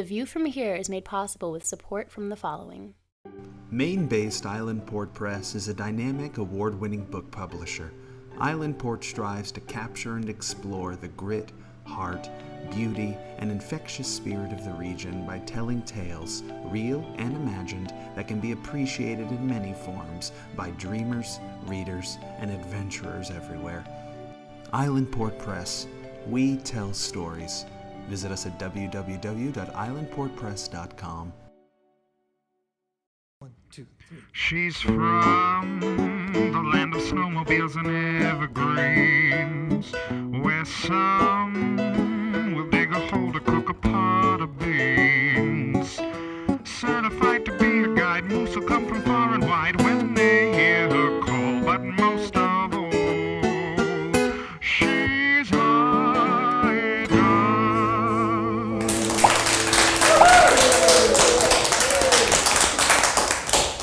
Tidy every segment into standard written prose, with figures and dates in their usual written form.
The view from here is made possible with support from the following. Maine-based Island Port Press is a dynamic, award-winning book publisher. Island Port strives to capture and explore the grit, heart, beauty, and infectious spirit of the region by telling tales, real and imagined, that can be appreciated in many forms by dreamers, readers, and adventurers everywhere. Island Port Press. We tell stories. Visit us at www.islandportpress.com. 1, 2, 3. She's from the land of snowmobiles and evergreens, where some will dig a hole to cook a pot of beans. Certified to be a guide, moose will come from far and wide when they hear her call. But most of all, she's Ida.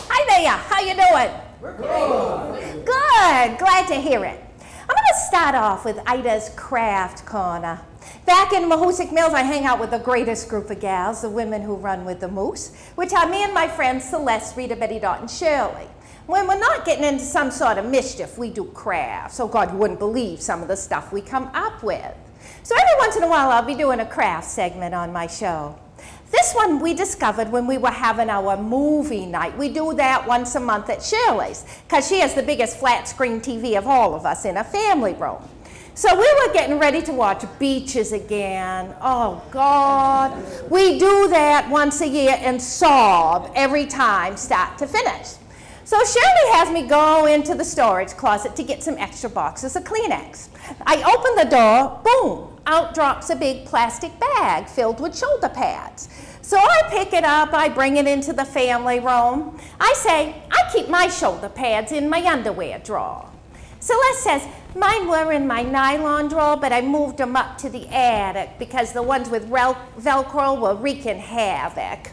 Hi there, how you doing? We're good, glad to hear it. I'm going to start off with Ida's Craft Corner. Back in Mahoosic Mills, I hang out with the greatest group of gals, the women who run with the moose, which are me and my friends Celeste, Rita, Betty, Dot, and Shirley. When we're not getting into some sort of mischief, we do crafts. Oh God, you wouldn't believe some of the stuff we come up with. So every once in a while, I'll be doing a craft segment on my show. This one we discovered when we were having our movie night. We do that once a month at Shirley's, because she has the biggest flat screen TV of all of us in a family room. So we were getting ready to watch Beaches again. Oh God. We do that once a year and sob every time, start to finish. So Shirley has me go into the storage closet to get some extra boxes of Kleenex. I open the door, boom, out drops a big plastic bag filled with shoulder pads. So I pick it up, I bring it into the family room. I say, I keep my shoulder pads in my underwear drawer. Celeste says, mine were in my nylon drawer, but I moved them up to the attic because the ones with Velcro were wreaking havoc.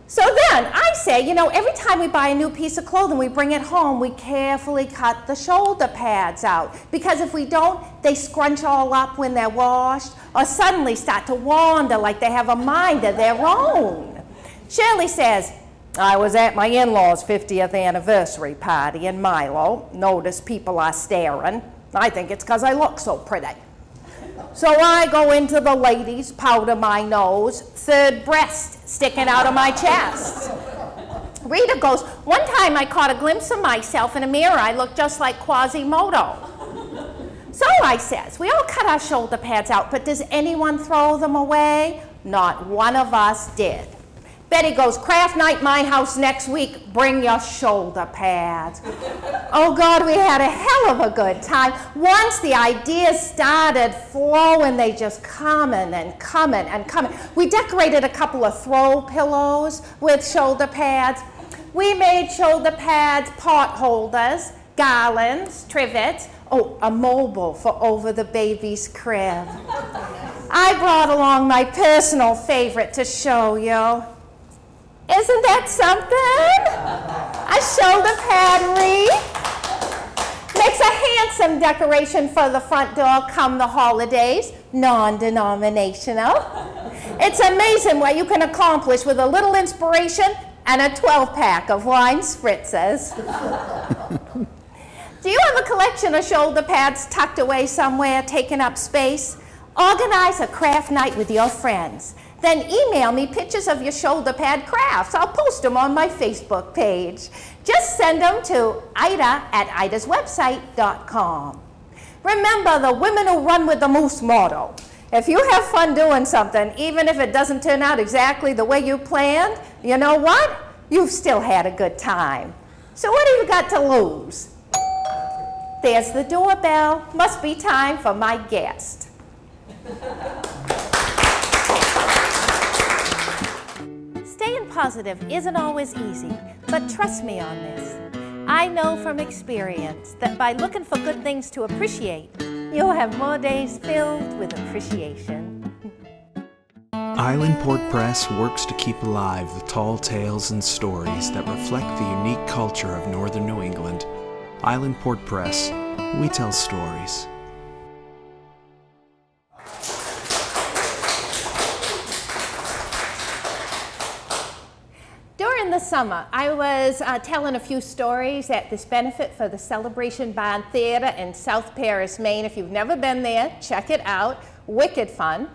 So then I say, you know, every time we buy a new piece of clothing, we bring it home, we carefully cut the shoulder pads out. Because if we don't, they scrunch all up when they're washed or suddenly start to wander like they have a mind of their own. Shirley says, I was at my in-laws' 50th anniversary party in Milo. Notice people are staring. I think it's because I look so pretty. So I go into the ladies, powder my nose, third breast sticking out of my chest. Rita goes, one time I caught a glimpse of myself in a mirror. I looked just like Quasimodo. So I says, we all cut our shoulder pads out, but does anyone throw them away? Not one of us did. Betty goes, craft night, my house next week, bring your shoulder pads. Oh God, we had a hell of a good time. Once the ideas started flowing, they just coming and coming and coming. We decorated a couple of throw pillows with shoulder pads. We made shoulder pads, pot holders, garlands, trivets, oh, a mobile for over the baby's crib. I brought along my personal favorite to show you. Isn't that something? A shoulder pad wreath. Makes a handsome decoration for the front door come the holidays, non-denominational. It's amazing what you can accomplish with a little inspiration and a 12-pack of wine spritzers. Do you have a collection of shoulder pads tucked away somewhere, taking up space? Organize a craft night with your friends. Then email me pictures of your shoulder pad crafts. I'll post them on my Facebook page. Just send them to ida@idaswebsite.com. Remember the women who run with the moose motto. If you have fun doing something, even if it doesn't turn out exactly the way you planned, you know what? You've still had a good time. So what have you got to lose? There's the doorbell. Must be time for my guest. Staying positive isn't always easy, but trust me on this. I know from experience that by looking for good things to appreciate, you'll have more days filled with appreciation. Island Port Press works to keep alive the tall tales and stories that reflect the unique culture of northern New England. Island Port Press, we tell stories. in the summer, I was telling a few stories at this benefit for the Celebration Barn Theater in South Paris, Maine. If you've never been there, check it out. Wicked fun.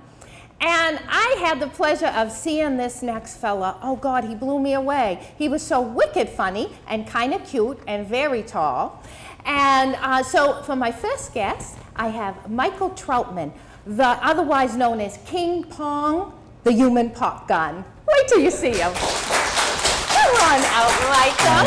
And I had the pleasure of seeing this next fella. Oh God, he blew me away. He was so wicked funny and kind of cute and very tall. And so for my first guest, I have Michael Trautman, otherwise known as King Pong, the human pop gun. Wait till you see him. Come on out, Michael.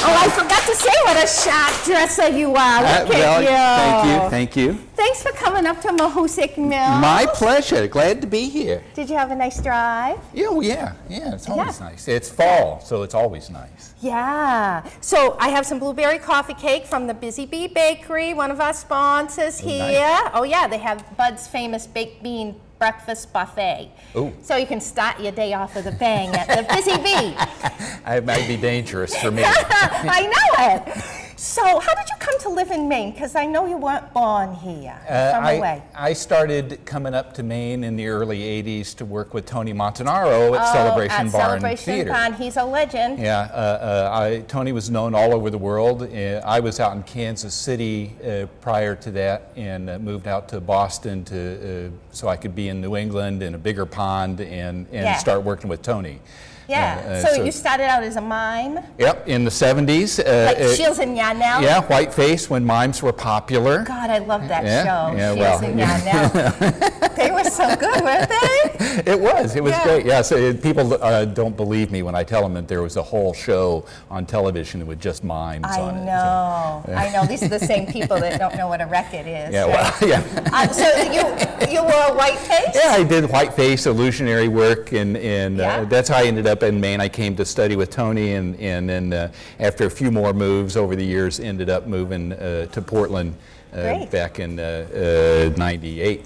Oh, I forgot to say what a sharp dresser you are. Look at you. Thank you. Thanks for coming up to Mahoosic Mills. My pleasure. Glad to be here. Did you have a nice drive? Yeah. It's always nice. It's fall, so it's always nice. Yeah. So I have some blueberry coffee cake from the Busy Bee Bakery, one of our sponsors here. Nice. Oh yeah, they have Bud's famous baked bean breakfast buffet. Ooh. So you can start your day off with a bang at the Busy Bee. It might be dangerous for me. I know it. So how did you come to live in Maine? Because I know you weren't born here. From away. I started coming up to Maine in the early 80s to work with Tony Montanaro at Celebration Barn Theater. Barn. He's a legend. Yeah, Tony was known all over the world. I was out in Kansas City prior to that and moved out to Boston so I could be in New England in a bigger pond and start working with Tony. Yeah, so you started out as a mime? Yep, in the 70s. Like Shields and Yarnell? Yeah, Whiteface when mimes were popular. God, I love that show, Yeah, Shields and Yarnell. They were so good, weren't they? It was great. Yeah, so people don't believe me when I tell them that there was a whole show on television with just mimes on it. I know. These are the same people that don't know what a record is. Yeah, right? well, yeah. So you were a Whiteface? Yeah, I did Whiteface illusionary work, and that's how I ended up in Maine. I came to study with Tony, and then after a few more moves over the years, ended up moving to Portland back in '98.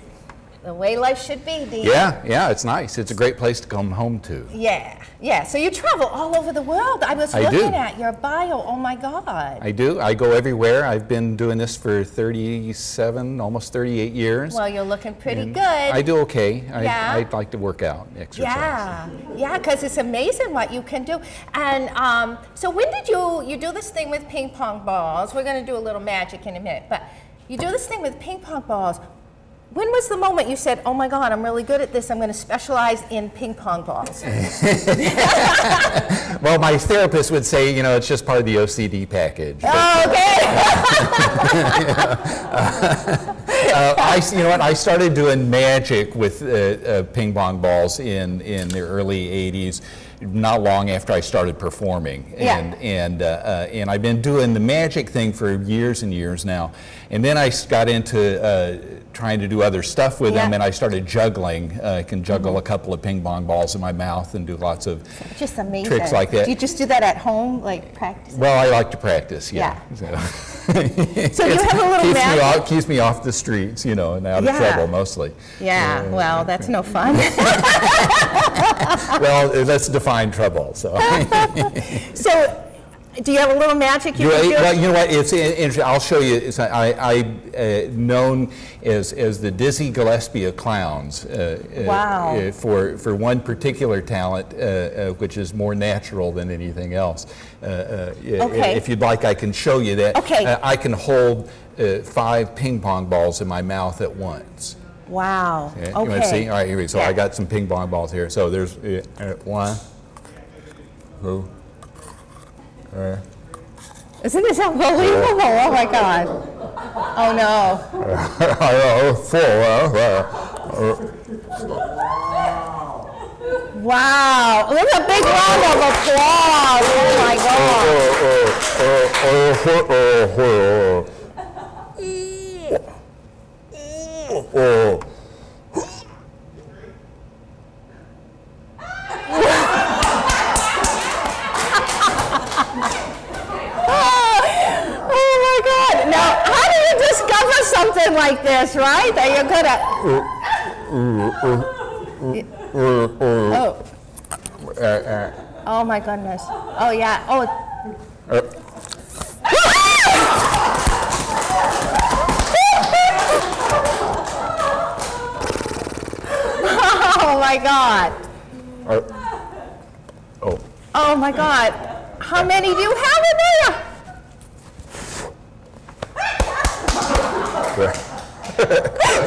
The way life should be, Dean. Yeah, it's nice. It's a great place to come home to. Yeah. So you travel all over the world. I was looking at your bio. Oh my God. I do. I go everywhere. I've been doing this for 37, almost 38 years. Well, you're looking pretty good. I do okay. I like to work out, exercise. Yeah, because it's amazing what you can do. And so when did you do this thing with ping pong balls? We're going to do a little magic in a minute, but you do this thing with ping pong balls. When was the moment you said, oh my God, I'm really good at this, I'm going to specialize in ping pong balls? Well, my therapist would say, it's just part of the OCD package. I started doing magic with ping pong balls in the early 80s, not long after I started performing. And I've been doing the magic thing for years and years now. And then I got into trying to do other stuff with them, and I started juggling. I can juggle a couple of ping pong balls in my mouth and do lots of just amazing tricks like that. Do you just do that at home, like practice? Well, I like to practice, yeah. So you have a little magic? Keeps me off the streets, and out of trouble mostly. Well, that's no fun. Well, let's define trouble. So do you have a little magic you can do? Well, you know what? It's interesting. I'll show you. I'm known as the Dizzy Gillespie of clowns. Wow. For one particular talent, which is more natural than anything else. If you'd like, I can show you that. Okay. I can hold 5 ping pong balls in my mouth at once. Wow. You want to see? All right, here we go. So I got some ping pong balls here. So there's 1, 2. Isn't this unbelievable? Oh my God. Oh no. 4. Wow. There's a big round of applause. Oh my God. Something like this, right? That you're good at. Oh my goodness. Oh yeah. Oh. Oh my God. Oh. Oh my God. How many do you have in there?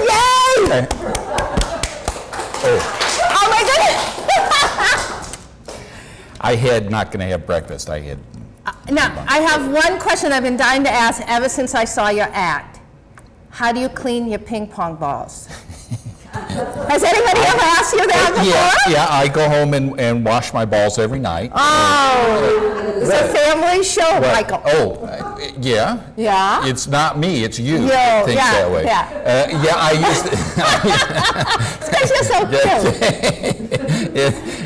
Yay! Oh my goodness! I had not going to have breakfast. I had. Now, I have one question I've been dying to ask ever since I saw your act. How do you clean your ping pong balls? Has anybody ever asked you that before? Yeah, I go home and wash my balls every night. Oh, it's a family show, Michael. Yeah. Yeah? It's not me, it's you that thinks that way. Yeah. I use It's because you're so cute.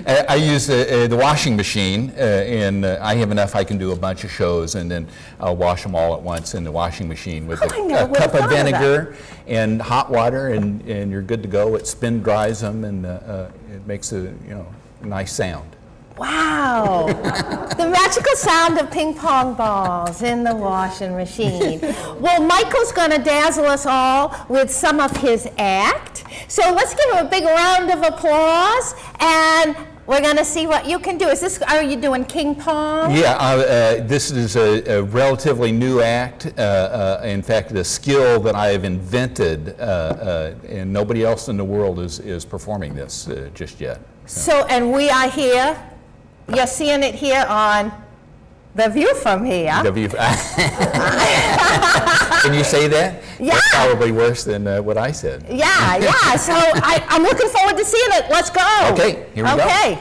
I use the washing machine, and I have enough I can do a bunch of shows, and then I'll wash them all at once in the washing machine with a cup of vinegar and hot water, and you're good to go. It spin dries them, and it makes a nice sound. Wow, the magical sound of ping pong balls in the washing machine. Well, Michael's going to dazzle us all with some of his act. So let's give him a big round of applause, and we're going to see what you can do. Are you doing King Pong? Yeah, this is a relatively new act. In fact, the skill that I have invented, and nobody else in the world is performing this just yet. So, and we are here. You're seeing it here on The View from here. The view. Can you say that? Yeah. That's probably worse than what I said. Yeah. So I'm looking forward to seeing it. Let's go. Okay, here we go. Okay.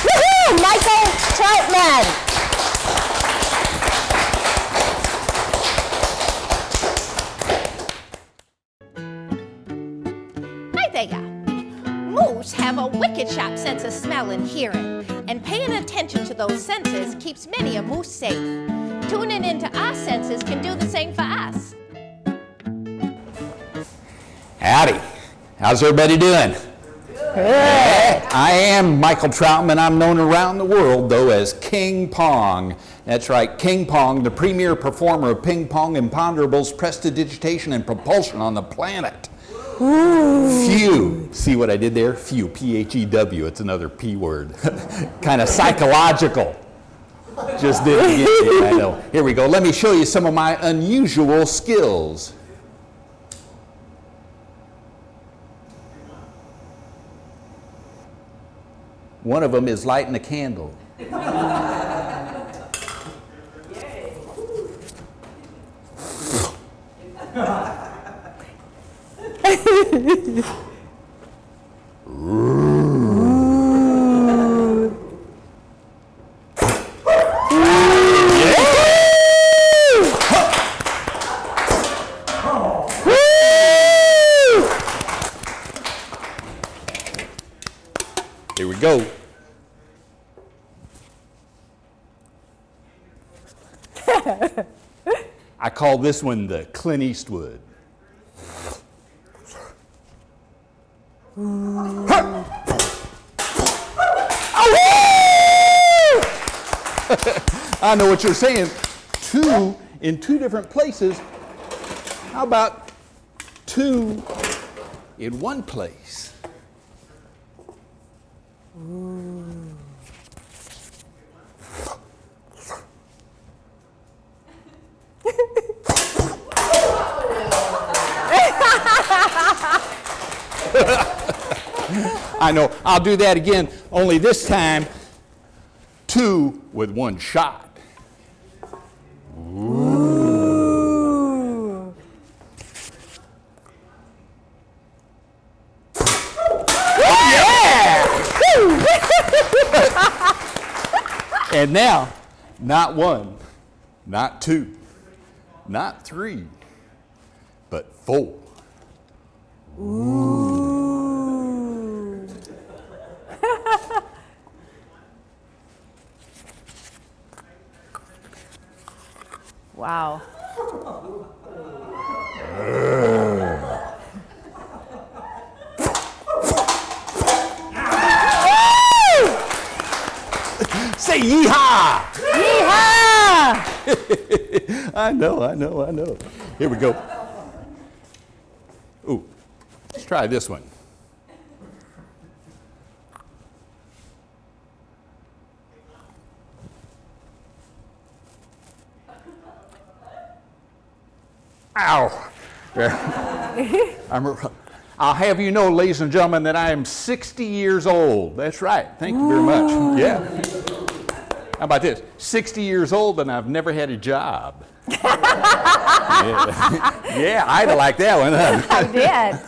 Woohoo! Michael Trautman. Hi there. Moose have a wicked sharp sense of smell and hearing, and paying attention to those senses keeps many a moose safe. Tuning into our senses can do the same for us. Howdy. How's everybody doing? Good. I am Michael Trautman. I'm known around the world, though, as King Pong. That's right, King Pong, the premier performer of ping pong imponderables, prestidigitation, and propulsion on the planet. Ooh. Phew. See what I did there? Phew, P-H-E-W. It's another P word. Kind of psychological. Just didn't get it, I know. Here we go. Let me show you some of my unusual skills. One of them is lighting a candle. Here we go. I call this one the Clint Eastwood. I know what you're saying. Two in two different places. How about two in one place? I know. I'll do that again, only this time, two with one shot. Ooh. Yeah! And now, not one, not two, not three, but four. Ooh. Wow. Say yeehaw! Yeehaw! I know. Here we go. Ooh, let's try this one. Ow. I'll have you know, ladies and gentlemen, that I am 60 years old. That's right. Thank you very much. Yeah. How about this? 60 years old and I've never had a job. Yeah, I'd like that one, huh? I did.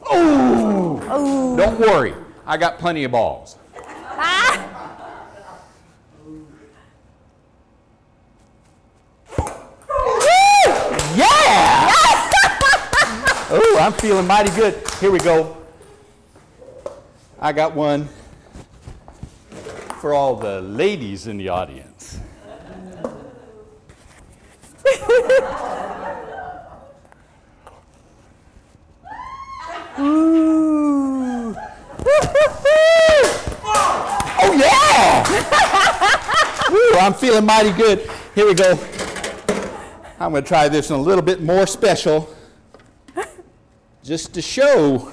Oh! Don't worry. I got plenty of balls. Yeah! Oh, I'm feeling mighty good. Here we go. I got one for all the ladies in the audience. Ooh. Oh, yeah! Ooh, I'm feeling mighty good. Here we go. I'm going to try this one a little bit more special, just to show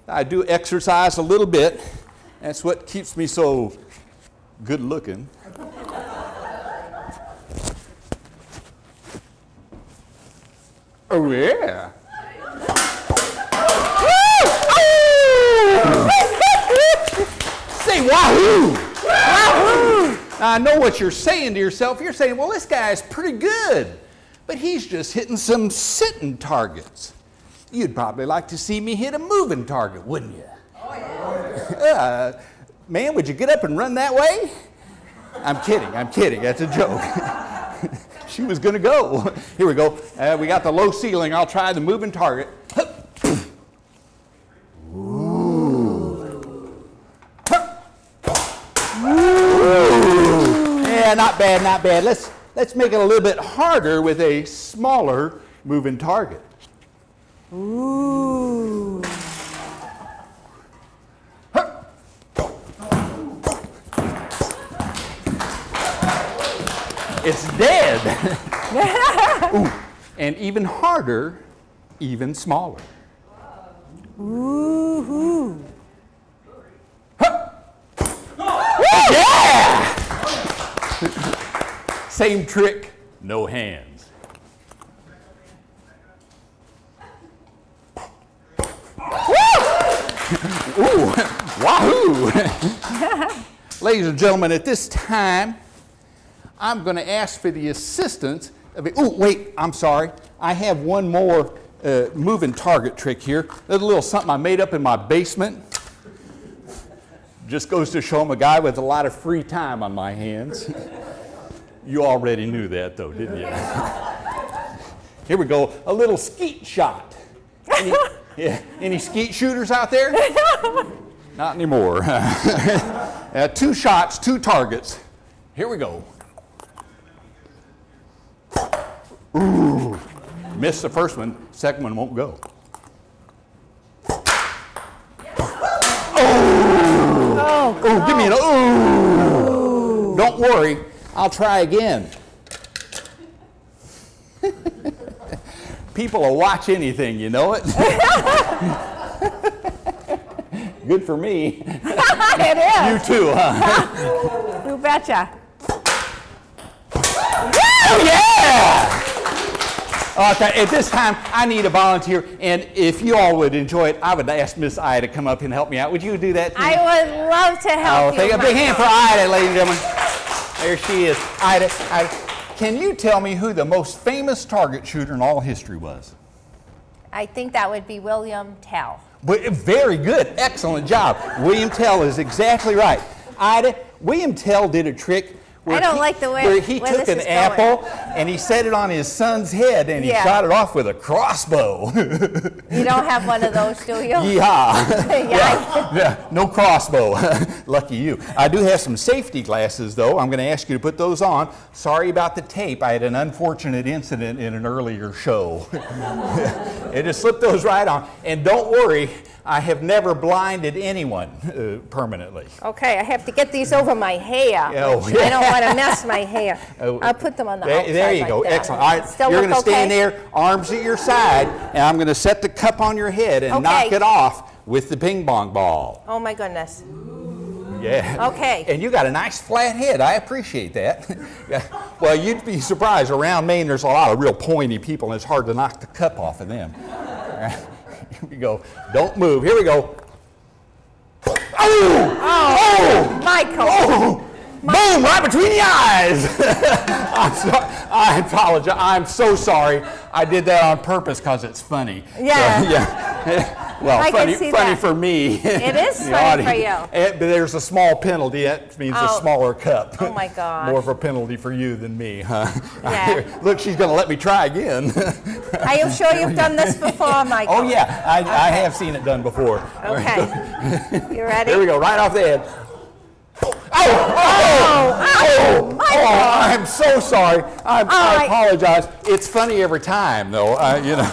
I do exercise a little bit. That's what keeps me so good looking. Oh, yeah. Say wahoo! Wahoo! Now, I know what you're saying to yourself. You're saying, well, this guy's pretty good, but he's just hitting some sitting targets. You'd probably like to see me hit a moving target, wouldn't you? Oh, yeah. Man, would you get up and run that way? I'm kidding. That's a joke. She was going to go. Here we go. We got the low ceiling. I'll try the moving target. Yeah, not bad. Let's make it a little bit harder with a smaller moving target. Ooh. It's dead. Ooh. And even harder, even smaller. Ooh. Yeah! Same trick, no hands. Ooh, wahoo! Ladies and gentlemen, at this time, I'm going to ask for the assistance of oh, wait, I'm sorry. I have one more moving target trick here. There's a little something I made up in my basement. Just goes to show I'm a guy with a lot of free time on my hands. You already knew that, though, didn't you? Here we go. A little skeet shot. Any skeet shooters out there? Not anymore. 2 shots, 2 targets. Here we go. Ooh. Missed the first one. Second one won't go. Oh, give me an ooh. Don't worry, I'll try again. People will watch anything, you know it? Good for me. It is. You too, huh? You betcha. Oh, yeah! Okay, at this time, I need a volunteer, and if you all would enjoy it, I would ask Miss Ida to come up and help me out. Would you do that? I would love to help you. Take a big hand for Ida, ladies and gentlemen. There she is. Ida, can you tell me who the most famous target shooter in all history was? I think that would be William Tell. Very good. Excellent job. William Tell is exactly right. Ida, William Tell did a trick where he took an apple and he set it on his son's head and he shot it off with a crossbow. You don't have one of those, do you? Yeah. No crossbow. Lucky you. I do have some safety glasses, though. I'm going to ask you to put those on. Sorry about the tape. I had an unfortunate incident in an earlier show. And just slip those right on. And don't worry, I have never blinded anyone permanently. Okay, I have to get these over my hair. I don't want to mess my hair. I'll put them on the outside. There you go. That. Excellent. All right, you're going to stand there, arms at your side, and I'm going to set the cup on your head and knock it off with the ping-pong ball. Oh, my goodness. Yeah. Okay. And you got a nice flat head. I appreciate that. Yeah. Well, you'd be surprised. Around Maine, there's a lot of real pointy people, and it's hard to knock the cup off of them. Here we go. Don't move. Here we go. Oh! Michael. Oh! Boom! Right between the eyes. I apologize. I'm so sorry. I did that on purpose because it's funny. Yeah. So, yeah. Well, I funny, can see funny that. for me. It is The funny for audience. you. But there's a small penalty. That means a smaller cup. Oh my gosh. More of a penalty for you than me, huh? Yeah. Look, she's going to let me try again. Are you sure you've done this before, Michael? Oh yeah, I have seen it done before. Okay. You ready? Here we go, right off the head. Oh, I'm so sorry. I right. apologize. It's funny every time, though. You know.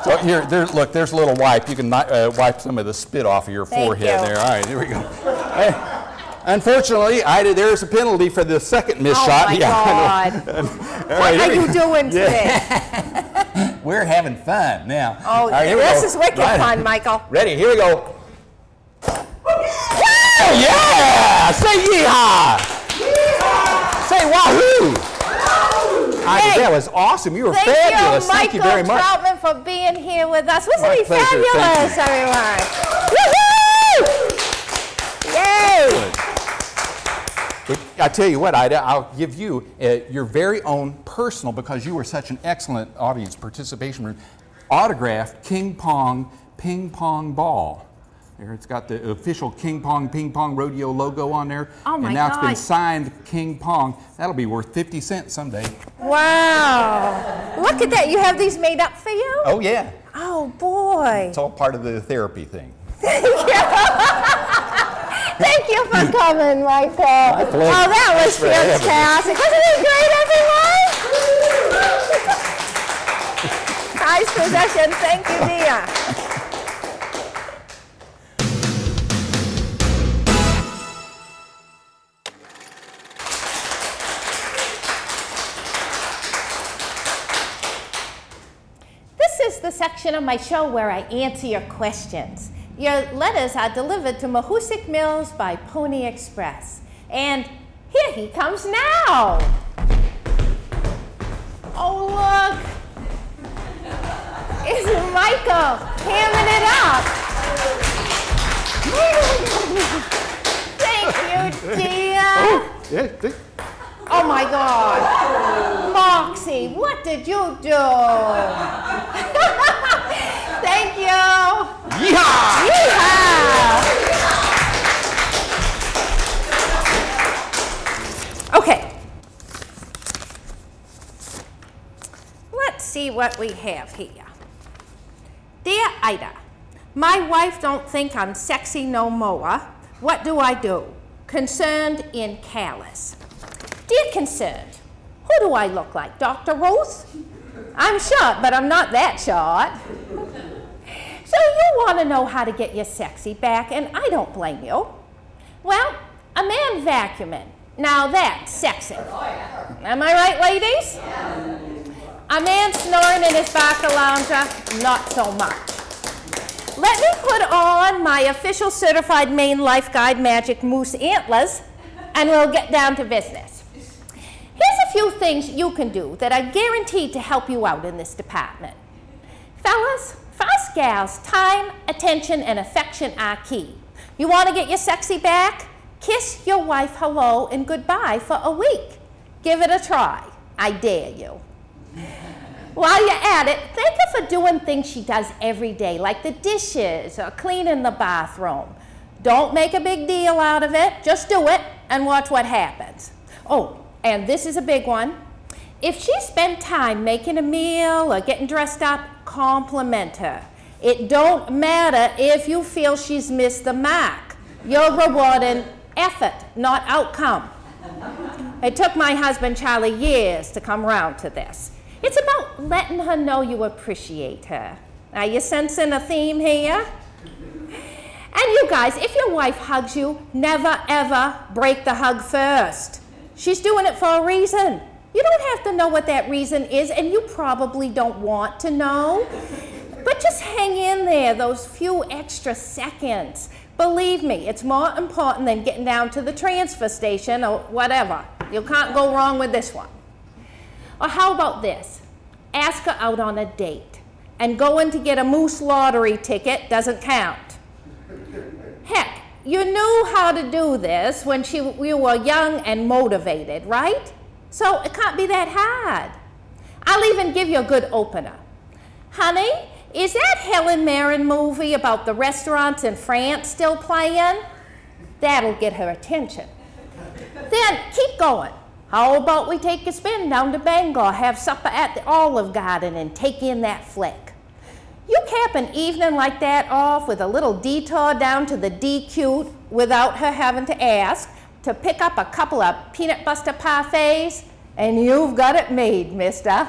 So here, look, there's a little wipe. You can wipe some of the spit off of your forehead you. there. All right, here we go. Unfortunately, there's a penalty for the second missed shot. Oh my God. What are you doing today? We're having fun now. Oh, All right, here we this go. is wicked fun, Michael. Ready? Here we go. Oh, yeah! Say yeehaw! Say wahoo! Hey, that was awesome. You were Thank fabulous. you, Thank you very much. Trautman, for being here with us. Wasn't My he pleasure. fabulous, Thank everyone? Woohoo! Yay! But I tell you what, Ida, I'll give you your very own personal, because you were such an excellent audience participation, autographed King Pong Ping-Pong ball. There, it's got the official King Pong Ping-Pong rodeo logo on there. Oh my And now God. it's been signed King Pong. That'll be worth 50 cents someday. Wow. Look at that. You have these made up for you? Oh, yeah. Oh, boy. It's all part of the therapy thing. Thank you for coming, Michael. My pleasure. Oh, that was Thanks for having me. fantastic. Wasn't it great, everyone? Nice possession. Thank you, dear. This is the section of my show where I answer your questions. Your letters are delivered to Mahoosic Mills by Pony Express. And here he comes now. Oh, look. It's Michael hamming it up. Thank you, dear. Oh my God. Moxie, what did you do? Thank you. Yeehaw! Yeehaw! Okay. Let's see what we have here. Dear Ida, my wife don't think I'm sexy no more. What do I do? Concerned in callous. Dear Concerned, who do I look like, Dr. Ruth? I'm short, but I'm not that short. So you want to know how to get your sexy back, and I don't blame you. Well, a man vacuuming. Now that's sexy. Am I right, ladies? A man snoring in his Barker lounger, not so much. Let me put on my official certified Maine Life Guide Magic Moose Antlers, and we'll get down to business. Here's a few things you can do that are guaranteed to help you out in this department. Fellas, for us gals, time, attention, and affection are key. You want to get your sexy back? Kiss your wife hello and goodbye for a week. Give it a try. I dare you. While you're at it, thank her for doing things she does every day, like the dishes or cleaning the bathroom. Don't make a big deal out of it. Just do it and watch what happens. Oh, and this is a big one. If she spent time making a meal or getting dressed up, compliment her. It don't matter if you feel she's missed the mark. You're rewarding effort, not outcome. It took my husband Charlie years to come around to this. It's about letting her know you appreciate her. Are you sensing a theme here? And you guys, if your wife hugs you, never ever break the hug first. She's doing it for a reason. You don't have to know what that reason is, and you probably don't want to know. But But just hang in there those few extra seconds. Believe me, it's more important than getting down to the transfer station or whatever. You can't go wrong with this one. Or how about this? Ask her out on a date, and going to get a moose lottery ticket doesn't count. Heck, you knew how to do this when we were young and motivated, right? So it can't be that hard. I'll even give you a good opener. Honey, is that Helen Mirren movie about the restaurants in France still playing? That'll get her attention. Then keep going. How about we take a spin down to Bangor, have supper at the Olive Garden, and take in that flick? You cap an evening like that off with a little detour down to the DQ without her having to ask, to pick up a couple of peanut butter parfaits, and you've got it made, mister.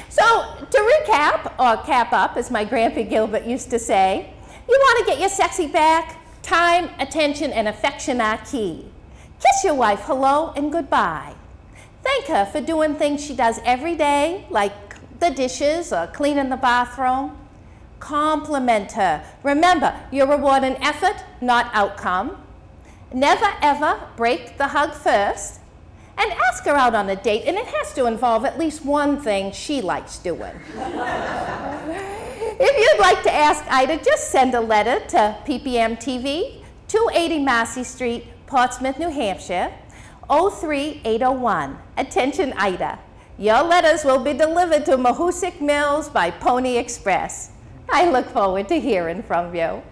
So, to recap, or cap up, as my Grandpa Gilbert used to say, you want to get your sexy back? Time, attention, and affection are key. Kiss your wife hello and goodbye. Thank her for doing things she does every day, like the dishes or cleaning the bathroom. Compliment her. Remember, you're rewarding effort, not outcome. Never ever break the hug first. And ask her out on a date, and it has to involve at least one thing she likes doing. If you'd like to ask Ida, just send a letter to PPM TV, 280 Massey Street, Portsmouth, New Hampshire, 03801. Attention, Ida. Your letters will be delivered to Mahoosic Mills by Pony Express. I look forward to hearing from you.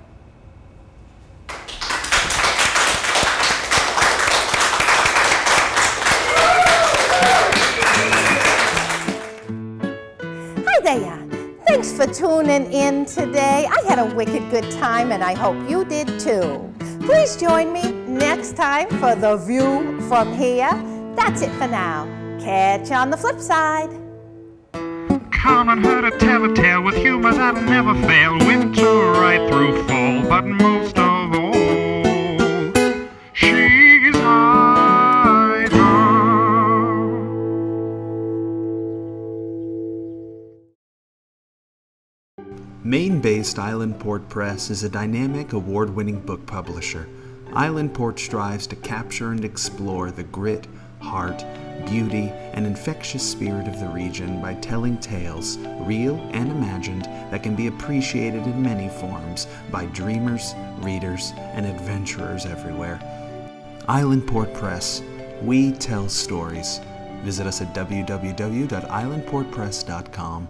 Hi there. Thanks for tuning in today. I had a wicked good time, and I hope you did too. Please join me next time for The View from Here. That's it for now. Catch you on the flip side. Come and heard to tell a tale with humor that'll never fail. Winter right through fall, but most of all, she's Ida. Maine-based Island Port Press is a dynamic, award-winning book publisher. Island Port strives to capture and explore the grit, heart, beauty, and infectious spirit of the region by telling tales, real and imagined, that can be appreciated in many forms by dreamers, readers, and adventurers everywhere. Island Port Press. We tell stories. Visit us at www.islandportpress.com.